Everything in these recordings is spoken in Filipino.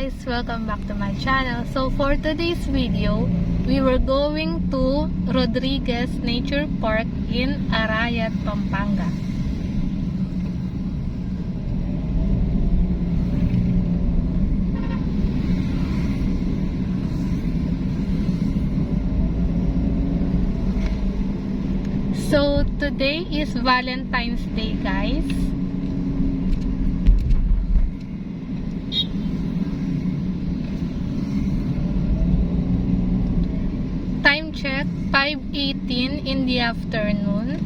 guys! Welcome back to my channel. So for today's video, we were going to Rodriguez Nature Park in Arayat, Pampanga. So today is Valentine's Day, guys. Time check, 5:18 in the afternoon.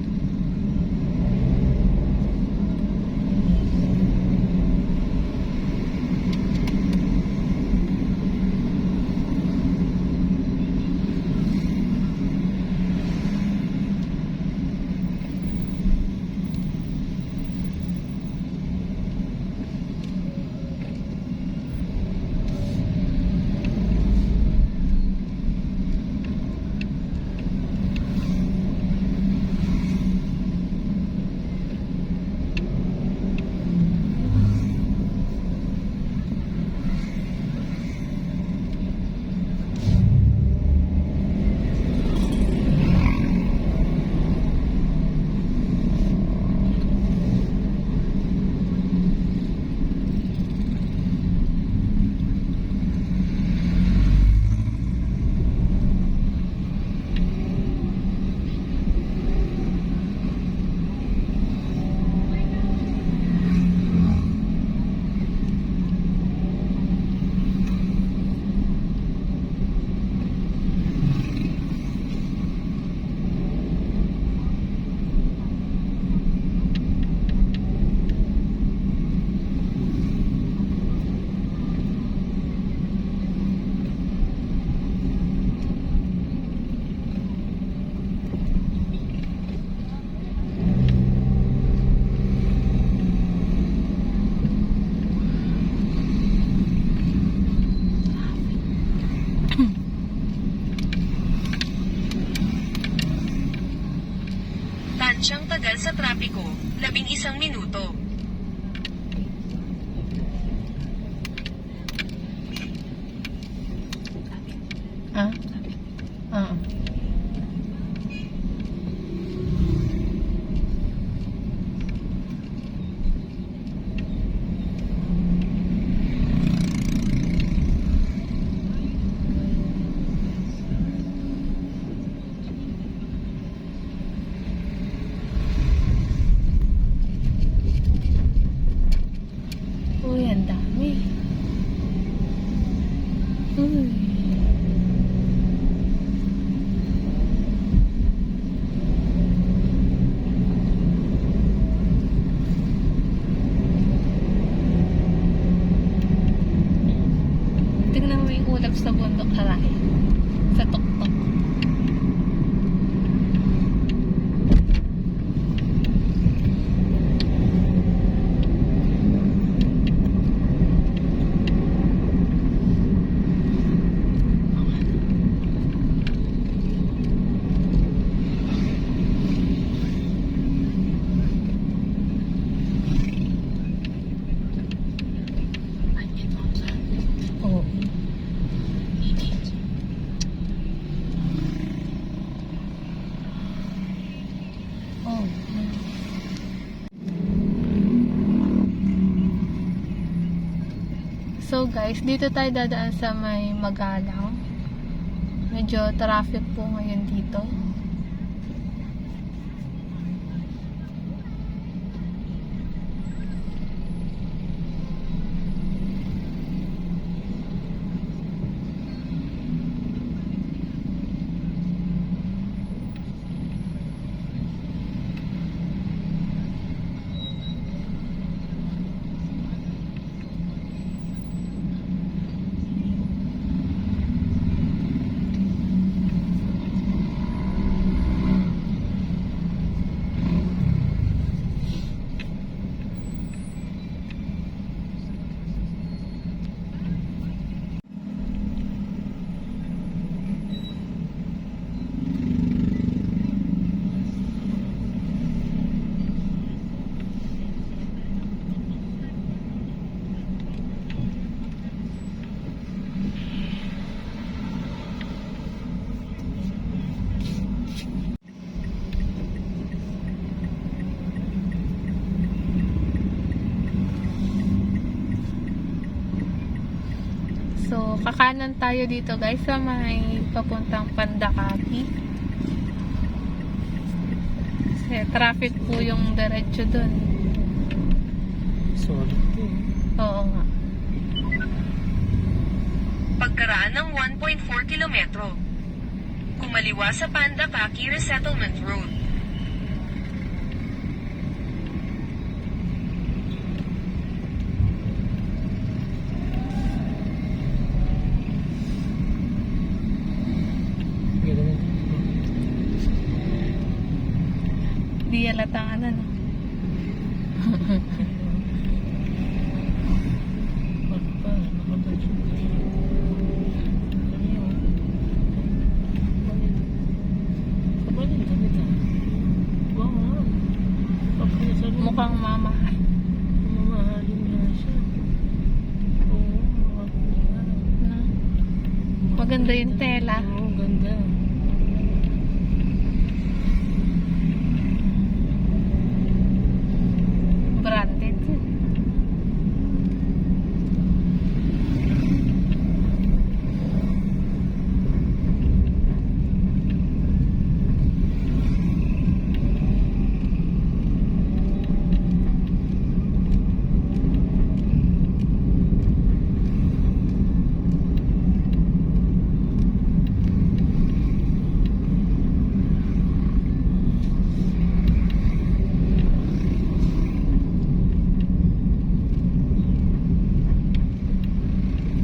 Tansyang tagal sa trapiko, 11 minuto. Ah? Ah. Uy, ang dami. Uy. Tingnan mo yung ulap sa bundok, Aray. Sa tuktok. Oh. Oh. So guys, dito tayo dadaan sa may Magalang. Medyo traffic po ngayon dito. kakanan tayo dito guys sa may papuntang Pandakaki. Kasi traffic po yung diretso dun. Solid to. Oo nga. Pagkaraan ng 1.4 kilometro. Kumaliwa sa Pandakaki Resettlement Road. Ganda na. Di yalatang ano no. Bakit pa? Nakabadyo ka. Ano yun? Kabalin, gamit ah. Wow, wow. Pagkasabi. Mukhang mamahal. Mamahalin nga siya. Oo, makakulihan. No? Maganda yung tela. Oo, ganda. Branded.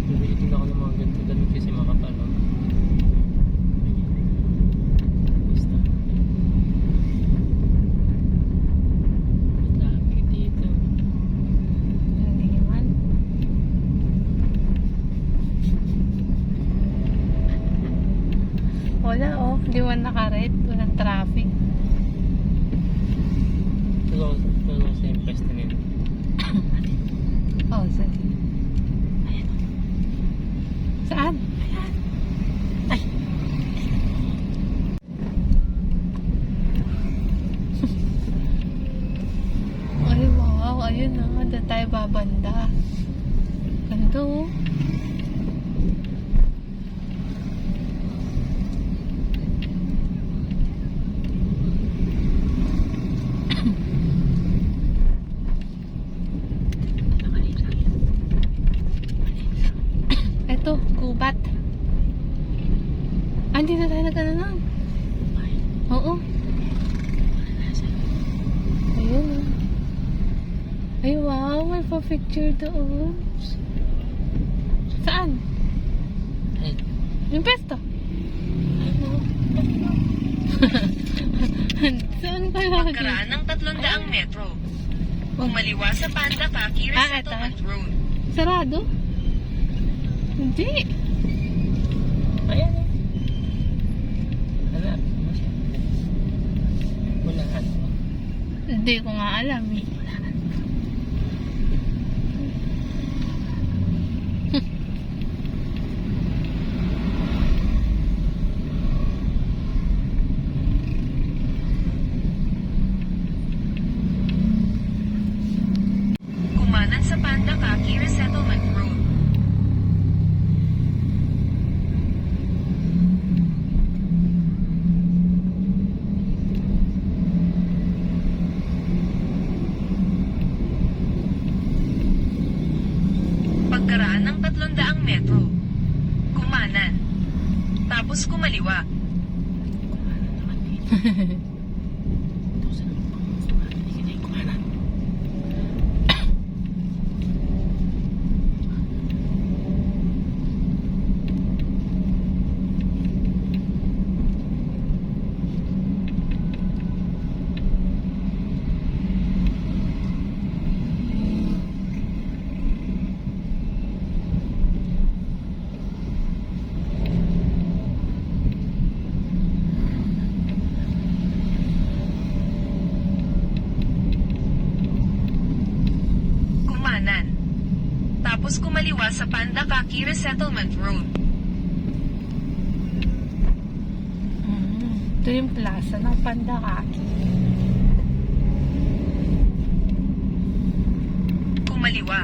Bibili din ako ng mga ganito damit kasi makapal. Oh. Basta. Lapit dito. Hindi man. Wala oh. Di man naka-red. Walang traffic. Tulong sa impress na nila. Oh, sige. Saan? Ay. Ay, wow. Ayun na. Doon tayo babanda. Ganda oh. Eto, gubat. Ah, hindi na tayo nag-ano nun. Oo. Ayun oh. Ay, wow. May pa-picture doon. Saan? Ay, Yung pesto. ano? Saan kayo? Pagkaraan ng 300 metro. Kumaliwa sa Pandakaki Ah, eto. Resettlement Road. Sarado? Hindi. Ayan eh. Hanap mo siya. Wala ano. Hindi ko nga alam eh. Kumanan sa Pandakaki Resettlement Road. Pagkaraan ng 300 metro. Kumanan. Tapos kumaliwa. Kumanan. Tapos kumaliwa sa Pandakaki Resettlement Road. Ito yung plaza ng Pandakaki. Kumaliwa.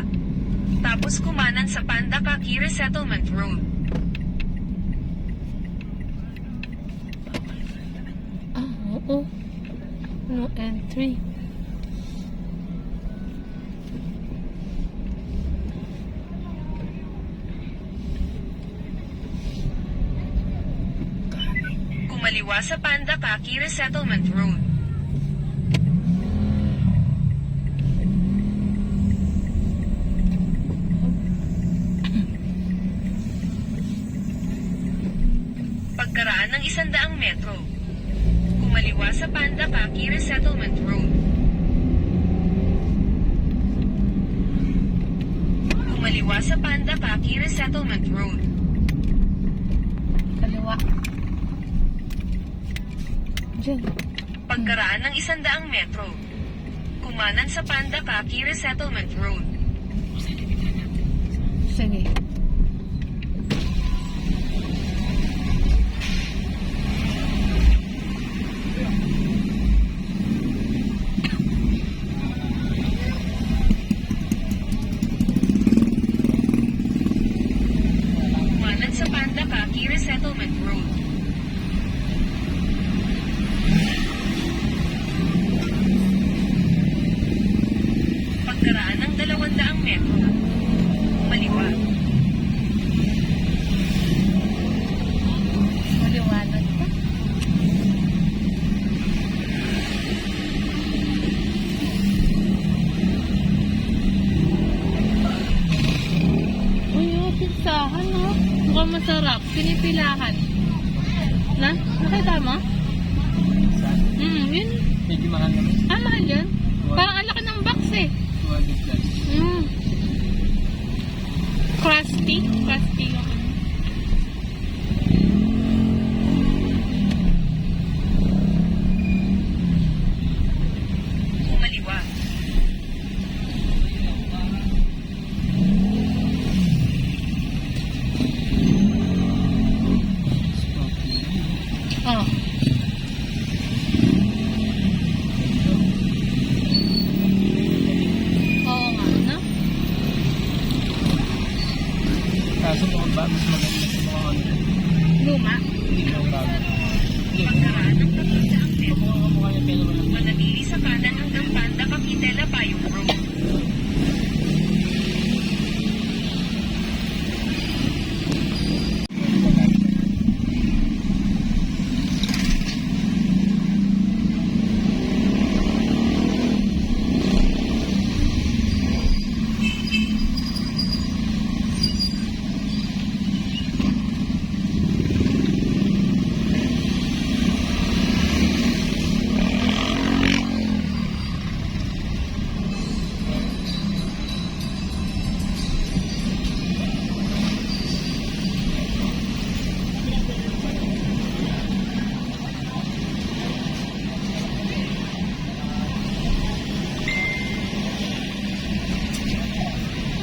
Tapos kumanan sa Pandakaki Resettlement Road. Ah, oo. No entry. Kumaliwa sa Pandakaki Resettlement Road. Pagkaraan ng 100 metro. Kumaliwa sa Pandakaki Resettlement Road. Kumaliwa sa Pandakaki Resettlement Road. Kaliwa. Diyan. Pagkaraan ng 100 metro. Kumanan sa Pandakaki Resettlement Road. Sige. Kumanan sa Pandakaki Resettlement Road. Pagkaraan ng 200 metro. Kumaliwa. Maliwanag pa. Uy, oh, pizzahan, no? Mukhang masarap. Pinipilahan. Na? Nakita mo? Yun. Medyo mahal naman. Ah, mahal yan. Parang ang laki ng box eh. 200 plus. Crusty. Crusty ako. Kumaliwa. Oh. Oo nga, no? Kaso mukhang ba, mas maganda sa mga ano. Luma. Hindi na bago. Hindi. Pagkaraan ng 300 metro. Mukhang mukha niya pero walang Manatili sa kanan hanggang Pandakaki Payong Road.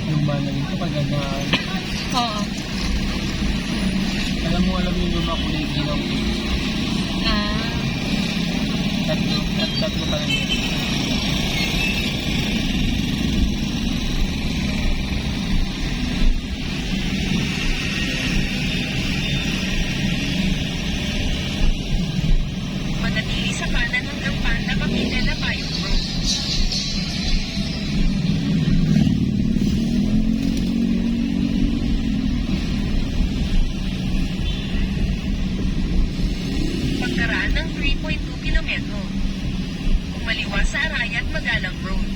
yung ba na dito pag Oo. alam mo yung luma kulay ginaw. Ah. Tatlo pa lang yun. Manatili sa kanan hanggang Pandakaki Payong Road. Pagkaraan ng 3.2 kilometro. Kumaliwa sa Arayat Magalang Road.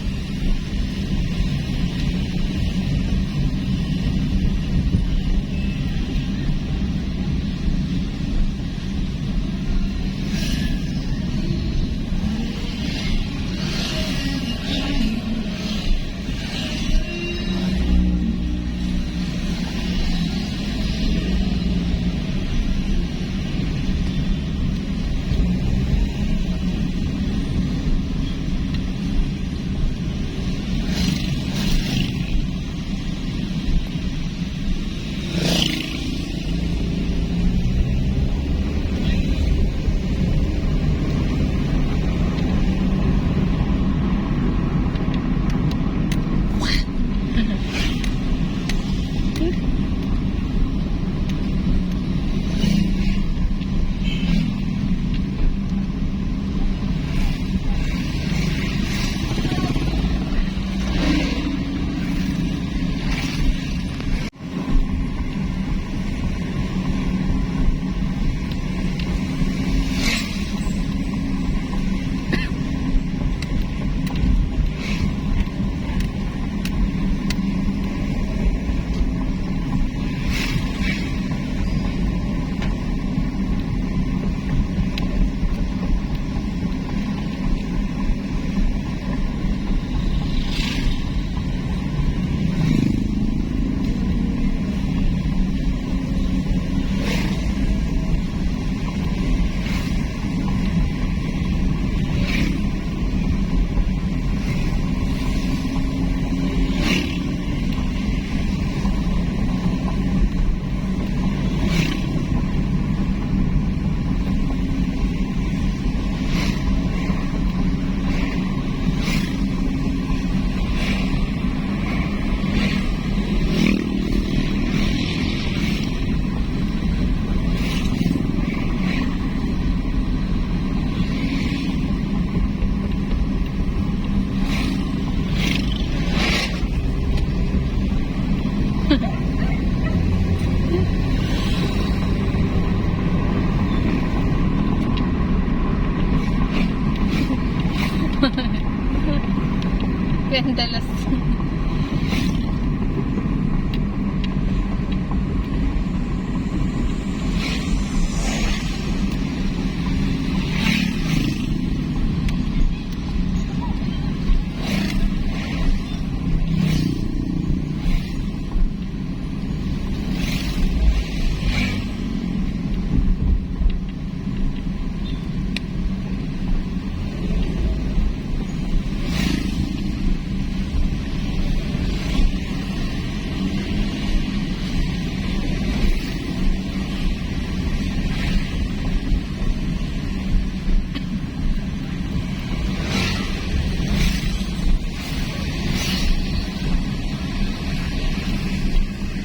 Pendalas.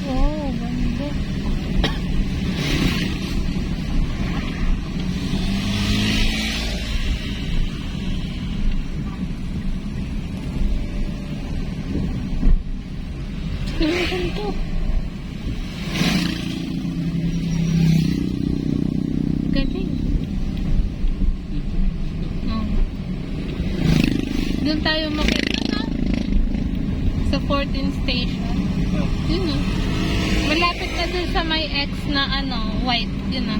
Oh, ganda. Ang ganda. Galing. Oh. Doon tayo makita na. Sa 14th station. Yun o. Malapit na dun sa may X na white. Yun o.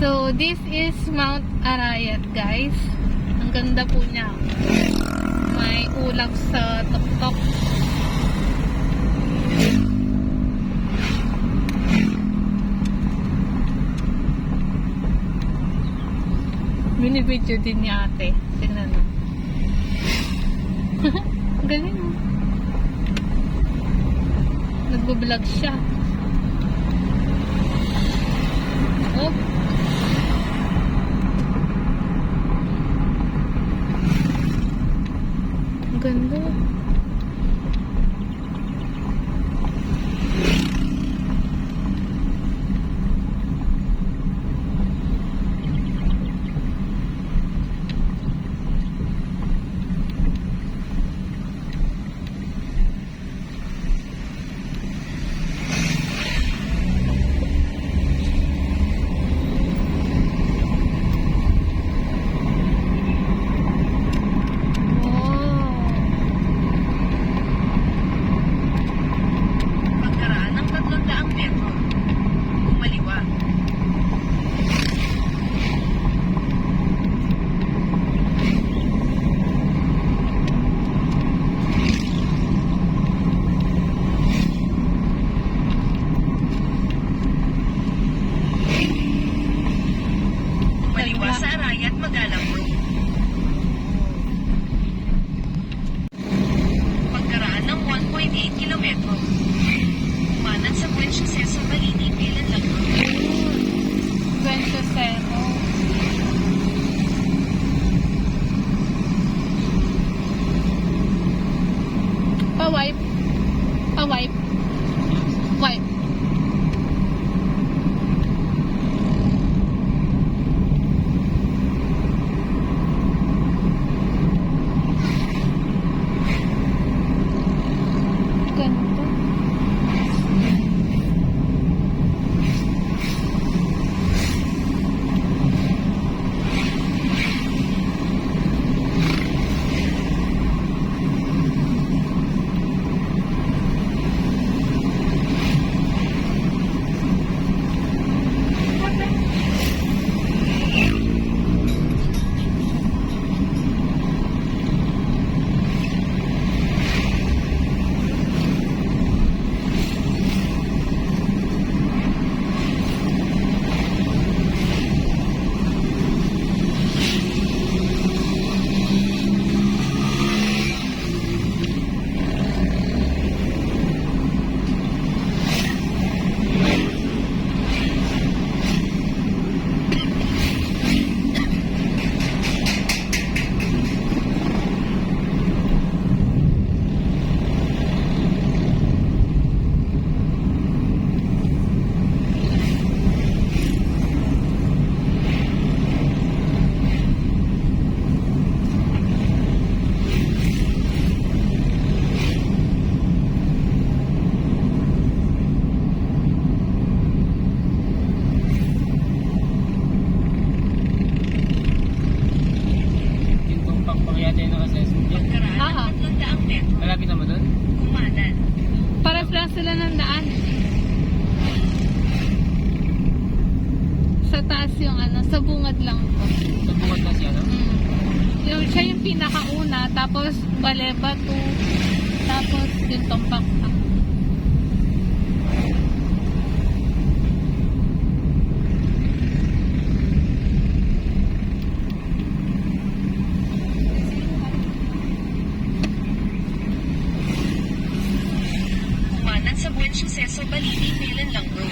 So, this is Mount Arayat, guys. Ang ganda po niya. May ulap sa tuktok. Binibidyo din niya ate. Tingnan mo. Ang galing mo. Nagbablog siya. Oh. Ang ganda. Wow. sila ng daan. Sa taas yung ano, sa bungad lang to. Sa bungad kasi ano? Yung, siya yung pinakauna, tapos Balebatu, tapos yung Tompakpak. Kumanan sa Buen Suceso, Baliti, Mailan Lang Road.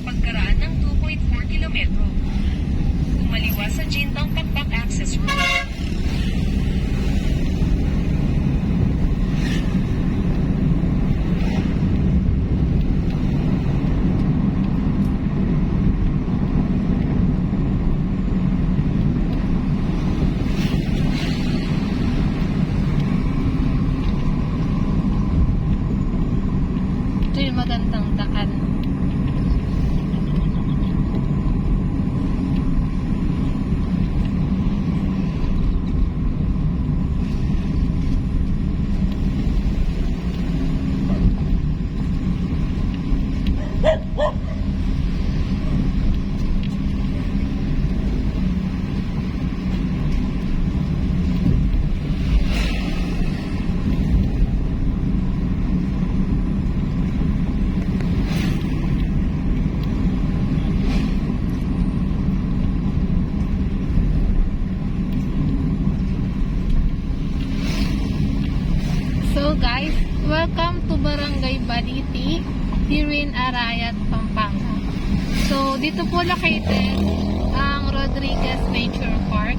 Pagkaraan ng 2.4 kilometro, kumaliwa sa Jindang Pakpak Access Road. Ito yung magandang daan. So guys, welcome to Barangay Baliti, here in Arayat, Pampanga. So dito po located ang Rodriguez Nature Park.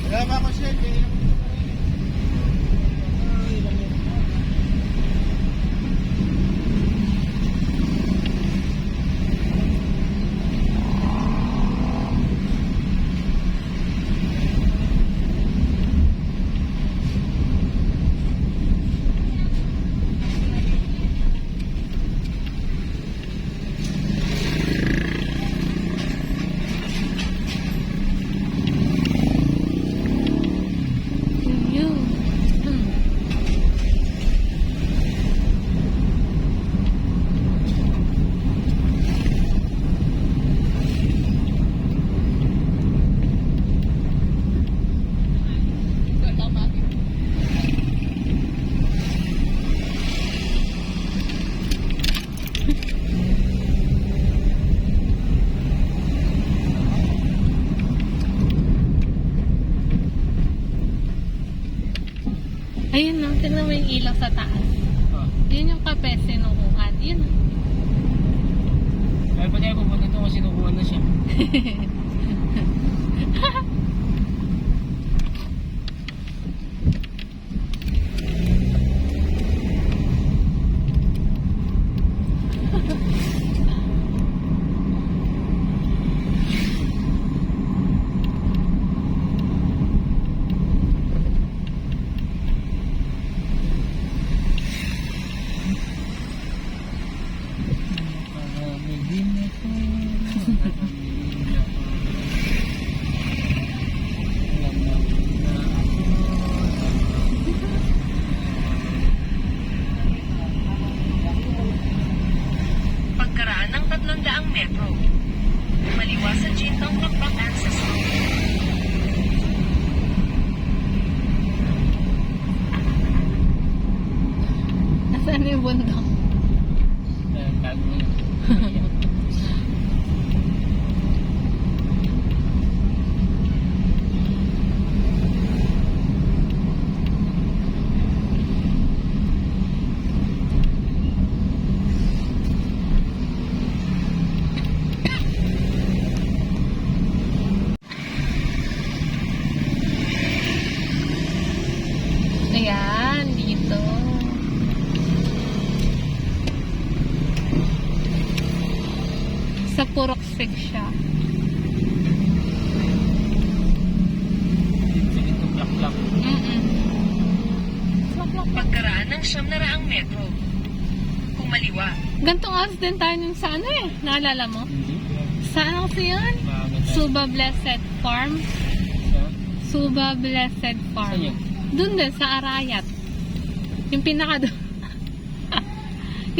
Wala ba ako siya? Ayun no, tingnan mo yung ilaw sa taas. Yun yung kape sinukuhan. Yun. Kaya pa tayo pupunta ito kasi sinukuhan na siya. din ito. Namimili ako. Alam na Pagkaraan ng 300 metro. Kumaliwa sa Jintong Pakpak Access Road. Nasaan yung bundok? tago mo. Ayan, dito. Sa Puroksig siya. Sige ito, plak-plak. Pagkaraan ng 900 metro. Kumaliwa. Gantong oras din tayo nun sa ano eh. Naalala mo? Hindi. Saan kasi yun? Maganda. Suba Blessed Farm. Sa? Suba Blessed Farm. Saan yun? Doon din, sa Arayat. Yung pinakadulo.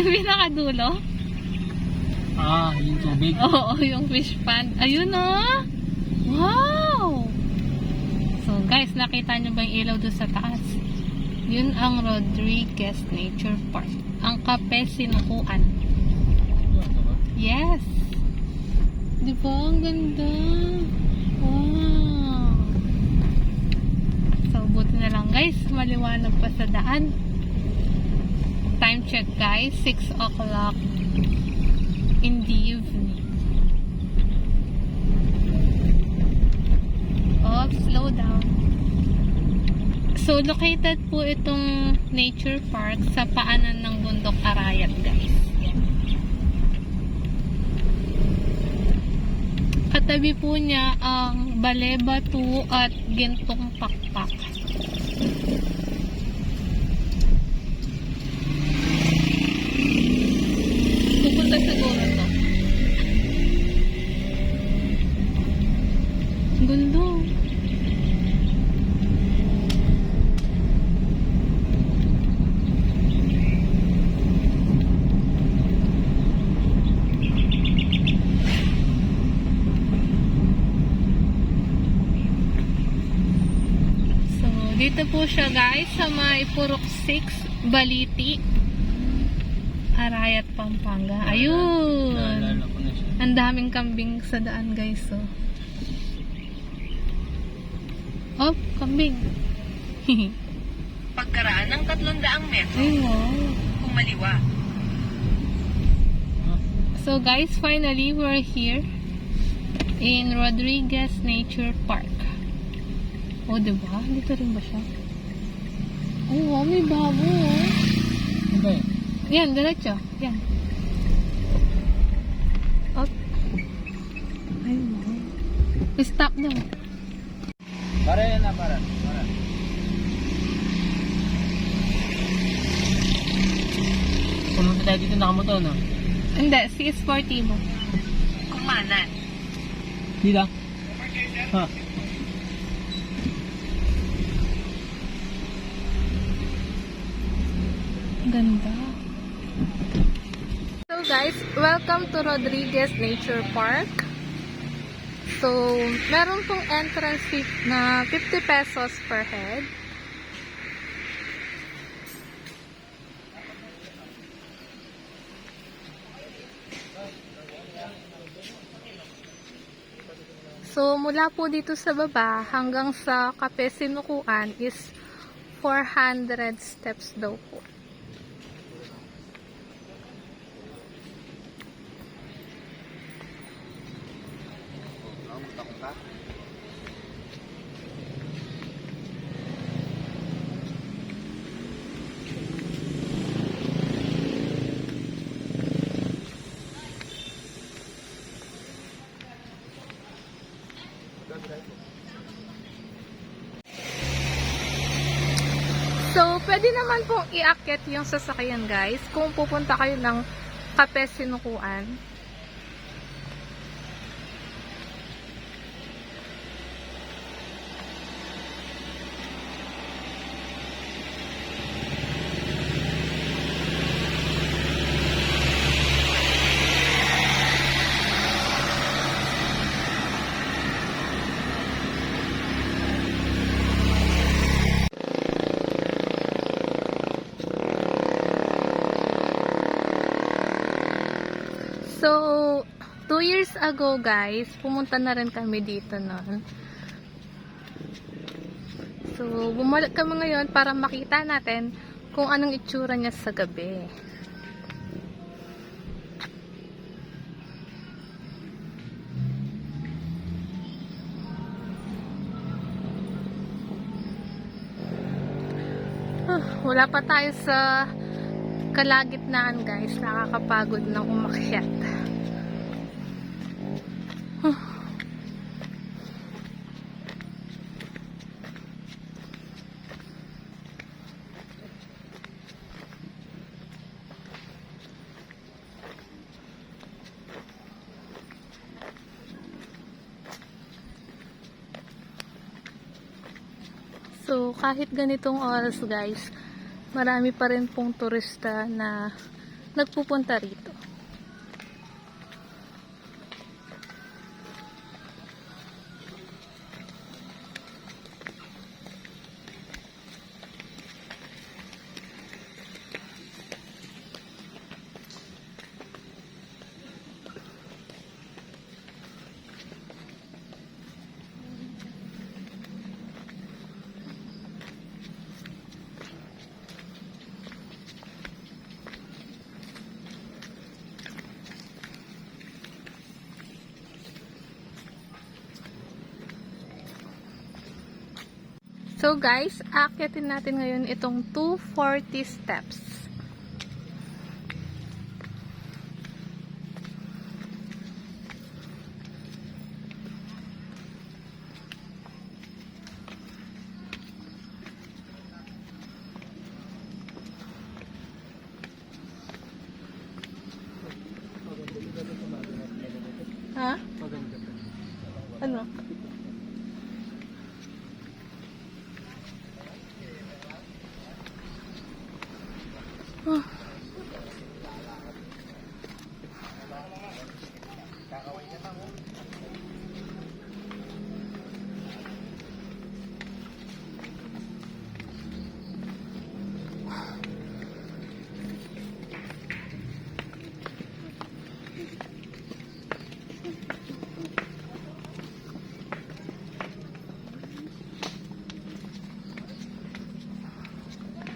Yung pinakadulo? Ah, yung tubig. Oo, yung fish pond. Ayun oh! Wow! So guys, nakita nyo ba yung ilaw doon sa taas? Yun ang Rodriguez Nature Park. Ang Kape Sinukuan. Yes! Di ba? Ang ganda. Wow! So, buti na lang guys. Maliwanag pa sa daan. Time check guys. 6 o'clock in the evening. Oh, slow down. So, located po itong nature park sa paanan ng bundok Arayat guys. Katabi po niya ang Baleba 2 at Gintong Pakpak. Pupunta siguro to. Gundo. Dito po siya guys sa may Purok 6, Baliti, Arayat, Pampanga. Ayun! Naalala ko na siya. Ang daming kambing sa daan guys. Oh, oh kambing. Pagkaraan ng 300 metro. Ayun wow. Kumaliwa. So guys, finally we're here in Rodriguez Nature Park. Oh, diba? Dito rin ba siya? Oh, wow, may babo, oh. Ano ba yun? Yan, diretso. Yan. Oh. Ayun. Stop daw. Para yan na, para. Pumunta tayo dito nakamoto, no? Hindi, si Sportivo. Kumanan. Dito? Ha? Ganda. So guys, welcome to Rodriguez Nature Park. So, meron pong entrance fee na 50 pesos per head. So, mula po dito sa baba hanggang sa Kape Sinukuan is 400 steps daw po. So, pwede naman pong iakyat yung sasakyan guys kung pupunta kayo ng Kape Sinukuan. So, 2 years ago guys, pumunta na rin kami dito noon. So, bumalik kami ngayon para makita natin kung anong itsura niya sa gabi. Wala pa tayo sa kalagitnaan guys. Nakakapagod ng umakyat. So, kahit ganitong oras guys, marami pa rin pong turista na nagpupunta rito. So guys, aakyatin natin ngayon itong 240 steps. Ha? Maganda. Ano?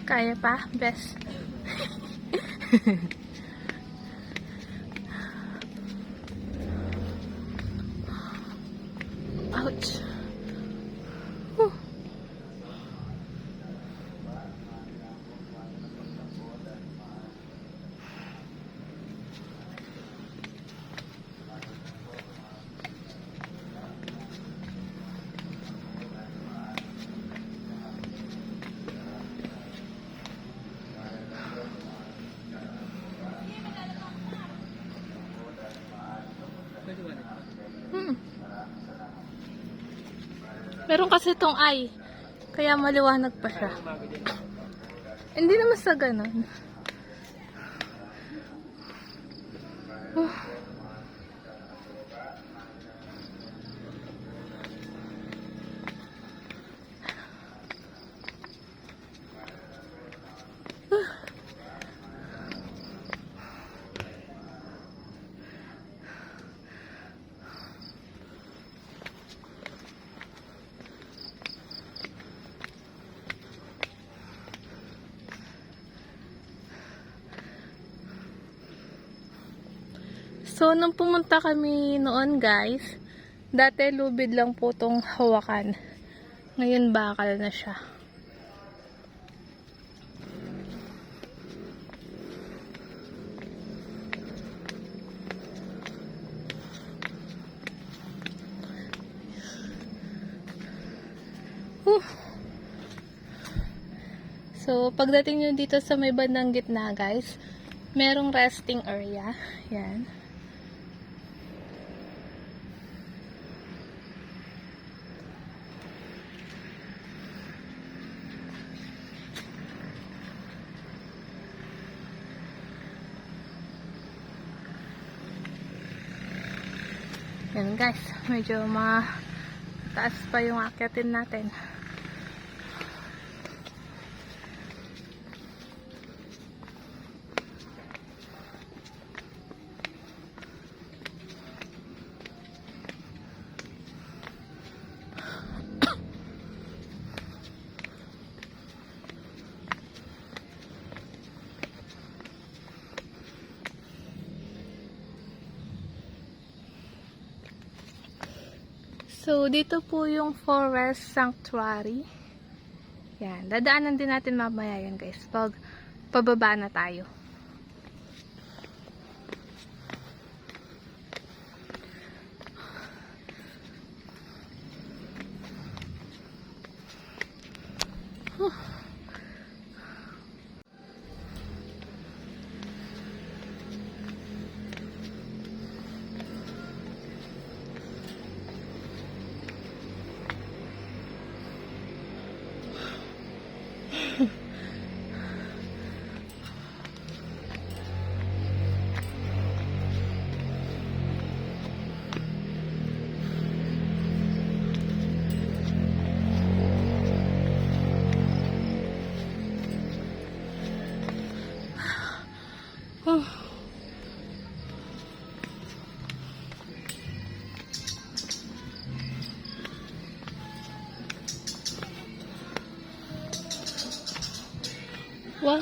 Kaya pa, best. Ouch. Whew. Meron kasi itong eye. Kaya maliwanag pa siya. Hindi naman sa ganun. So, nung pumunta kami noon guys, dati lubid lang po itong hawakan. Ngayon bakal na siya. So, pagdating nyo dito sa may bandang gitna guys, merong resting area. Yan. Yan guys, medyo mataas pa yung akyatin natin. So, dito po yung Forest Sanctuary. Yan. Dadaanan din natin mamaya yan, guys. Pag pababa na tayo. Wow.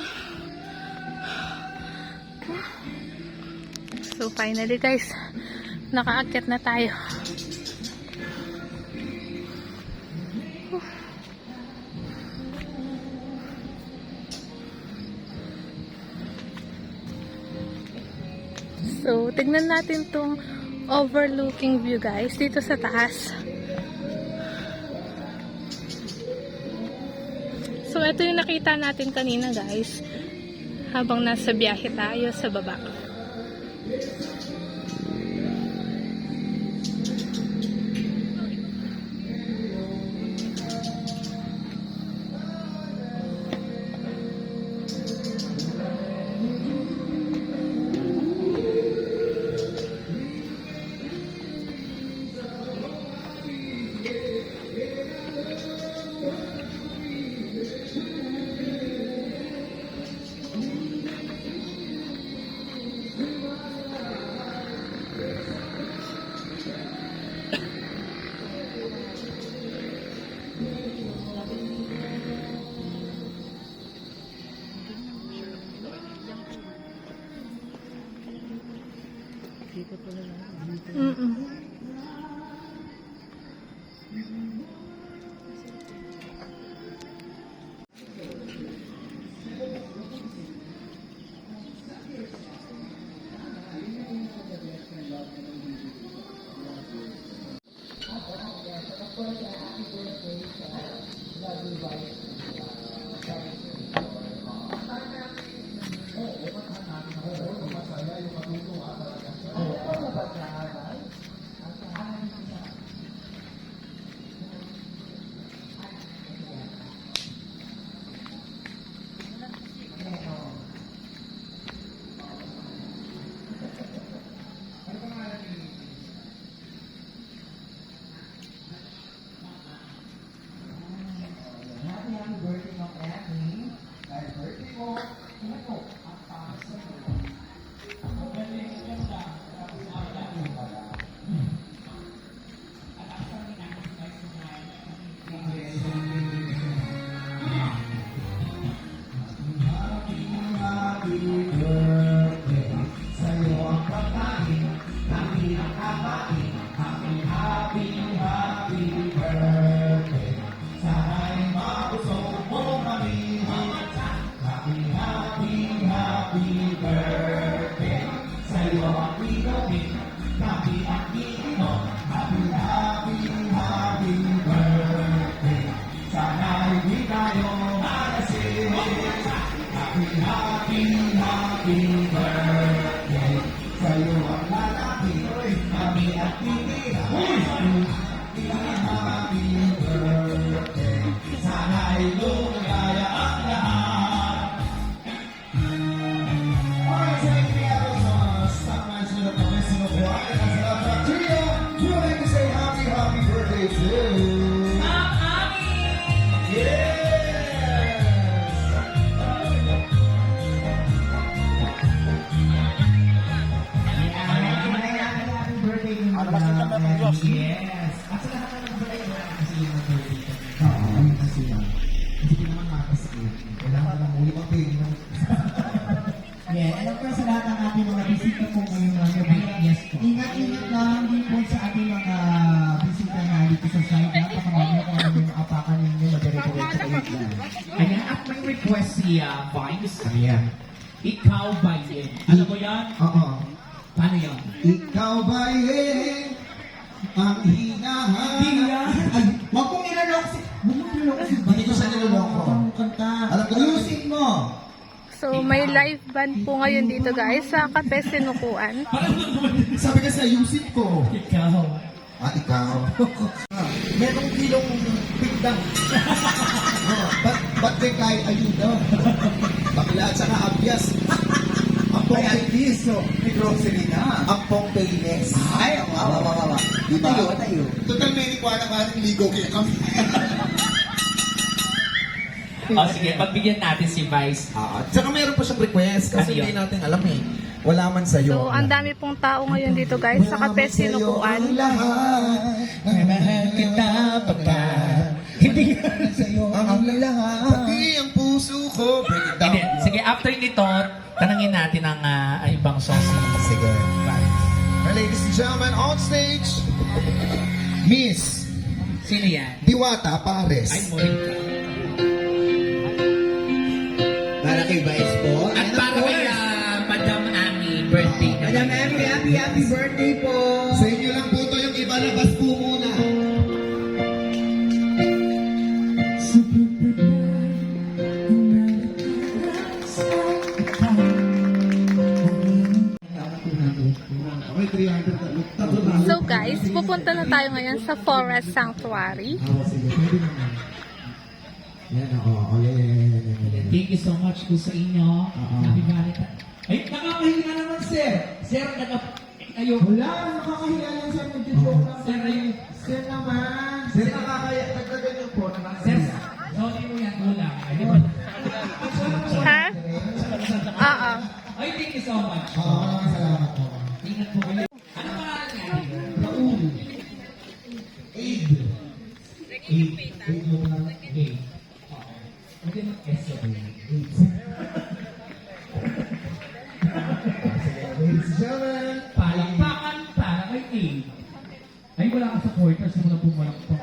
So finally guys, nakaakyat na tayo. So tignan natin tong overlooking view guys dito sa taas. So, ito yung nakita natin kanina, guys. Habang nasa biyahe tayo sa baba. Yes. At sa lahat ng birthday mo, kasi yung birthday ko. Oo, ayun kasi yan. Hindi ko naman makasakit. Kailangan ko lang uli mag-pay. Yeah, and of course sa lahat ng ating mga bisita po ngayong gabi. Yes po. Ingat-ingat lang din po sa ating mga bisita na si Vines. Ano yan? Ikaw ba yun? Ano mo yan? Oo. Paano yan? Ikaw ba ang hinahanap? Hindi yan. Ay, wag mong nilaloko si... Wag mong nilaloko si... Hindi ko siya nilaloko. Kanta. Alam ko ayusin mo. So, may live band po ngayon dito guys sa Kape Sinukuan. Sabi kasi ayusin ko. Ikaw. Ah, ikaw. Merong kilong pigdang. Ba't may kahit ayuda? Bakla at saka abyas. Ampong Paynes. May grocery na. Ampong Paynes. Ay, awa. Diba? Tayo. Total may ikuana ka rin ligo kaya kami. Sige, pagbigyan natin si Vice. Tsaka meron pa siyang request kasi Ano yun? hindi natin alam eh. Wala man sa'yo. So, ang dami pong tao ngayon dito guys sa Kape Sinukuan. Mahal kita pagkat hindi sa'yo ang lahat. Pati ang puso ko. Break it down. Hindi. Sige, after nito, tanangin natin ang ibang songs. Sige. Now, ladies and gentlemen, on stage, Miss Sino yan? Diwata Pares. Ay, Monica. Para kay Vice po. At para kay Madam Ami, birthday na. Madam Emily, happy birthday po. Sa inyo lang po to, yung iba labas po muna. So guys, pupunta na tayo ngayon sa Forest Sanctuary. Yan, oo. Yan. Thank you so much po sa inyo. Happy Valentine. Ay, nakakahinga naman, sir. Sir, ayun. Wala, nakakahiya lang siya mag-joke lang. Sir, ayun. Sir naman. Sir, nakakaya. Nagdagan yung po. Sir, sorry mo yan. Wala. Ay, di ba? Ha? Oo. Ay, thank you so much. Oo, salamat po. Ingat po kayo. Ano pangalan niya? Raul. Aid. Aid mo lang. Okay. Pwede mag-S yun. Ladies and gentlemen. Palakpakan para kay A. Ay, wala ka supporters. Wala pumalakpak.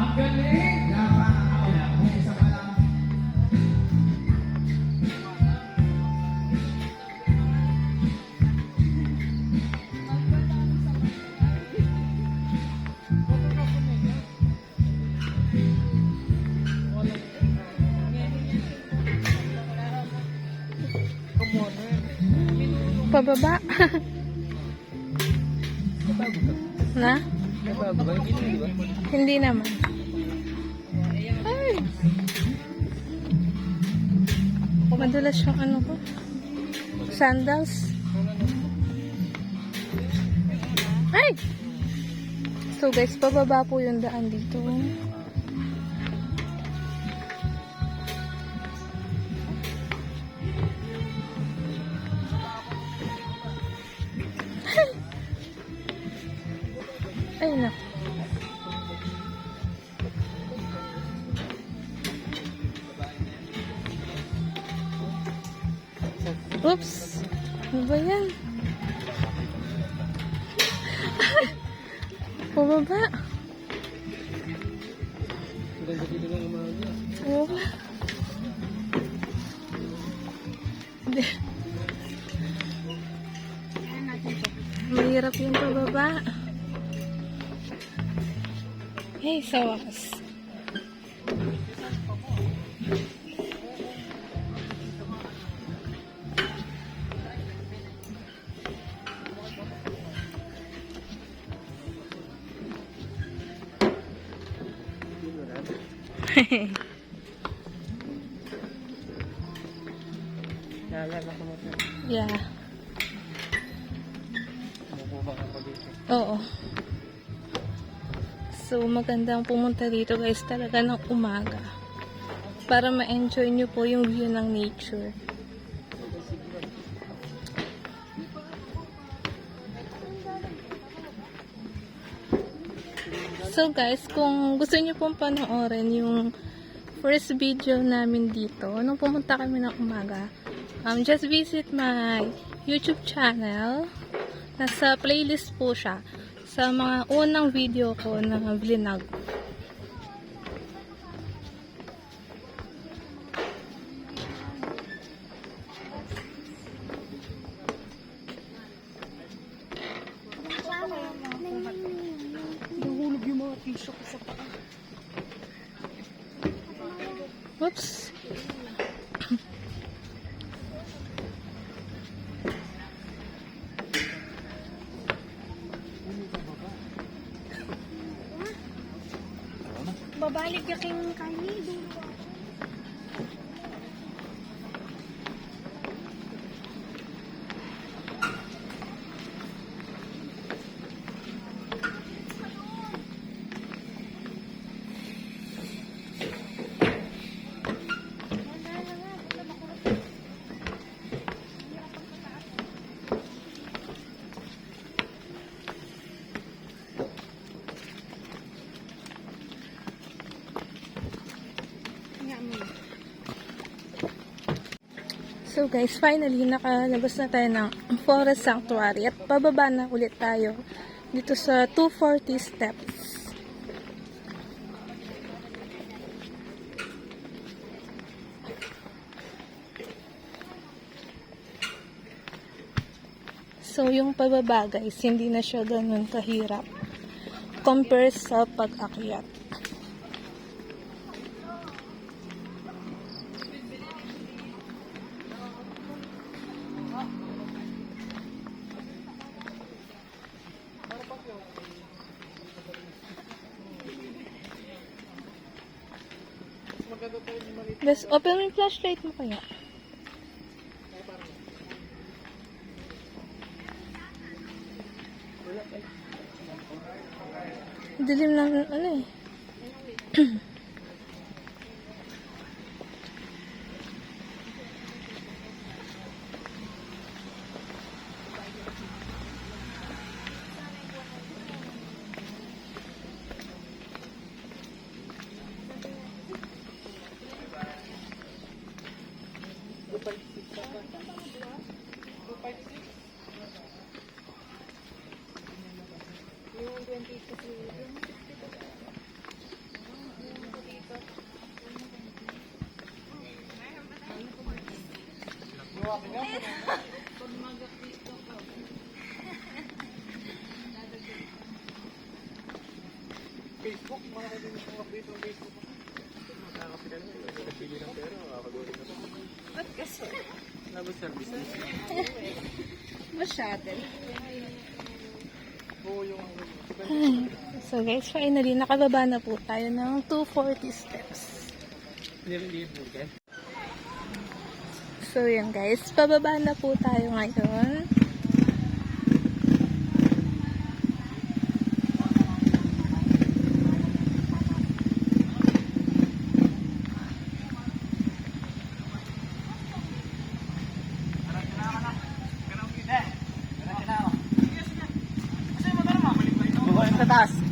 Ang galing! Wala. Isa ka lang. Pababa. Na? Hindi naman. Ay! Madulas yung ano ko. Sandals. Ay! So guys, pababa po yung daan dito. Ay, naku. Oops. Ano ba yan? Pababa. Pababa. Hindi. Mahirap yung pababa. Hey, sa wakas. Yeah. Oo. So, magandang pumunta dito guys talaga ng umaga. Para ma-enjoy nyo po yung view ng nature. So guys, kung gusto nyo pong panoorin yung first video namin dito, nung pumunta kami ng umaga, just visit my YouTube channel. Nasa playlist po siya sa mga unang video ko na vlog. Pabalik ka king kani. So guys, finally nakalabas na tayo ng Forest Sanctuary at pababa na ulit tayo dito sa 240 steps. So yung pababa guys, hindi na siya ganun kahirap compare sa pag-akyat. Bes, open mo yung flashlight mo kaya. Dilim ng ano eh. Facebook, mga kaibigan ng update ng Facebook. Makakapila na, nakapili ng pera, makakagulit na. Ba't kasi? Labas service. Masyado. Oo, yung So guys, finally nakababa na po tayo ng 240 steps. hindi yan. So yan guys, pababa na po tayo ngayon. Bubuhayin sa taas.